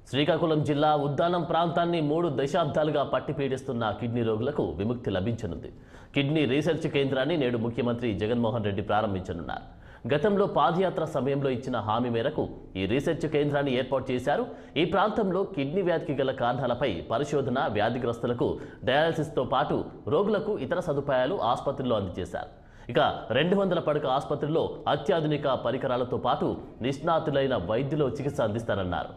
శ్రీకాకుళం జిల్లా ఉద్దానం ప్రాంతాన్ని 3 దశాబ్దాలుగా పట్టిపీడిస్తున్న కిడ్నీ రోగులకు విముక్తి లభించనుంది. కిడ్నీ రీసెర్చ్ కేంద్రాన్ని నేడు ముఖ్యమంత్రి జగన్మోహన్ రెడ్డి ప్రారంభించనున్నారు. గతంలో పాదయాత్ర సమయంలో ఇచ్చిన హామీ మేరకు ఈ రీసెర్చ్ కేంద్రాన్ని ఏర్పాటు చేశారు. ఈ ప్రాంతంలో కిడ్నీ వ్యాధికి గల కారణాలపై పరిశోధన, వ్యాధిగ్రస్తులకు డయాలసిస్తో పాటు రోగులకు ఇతర సదుపాయాలు ఆసుపత్రిలో అందజేశారు. ఇక 200 పడక ఆసుపత్రిలో అత్యాధునిక పరికరాలతో పాటు నిష్ణాతులైన వైద్యులు చికిత్స అందిస్తారన్నారు.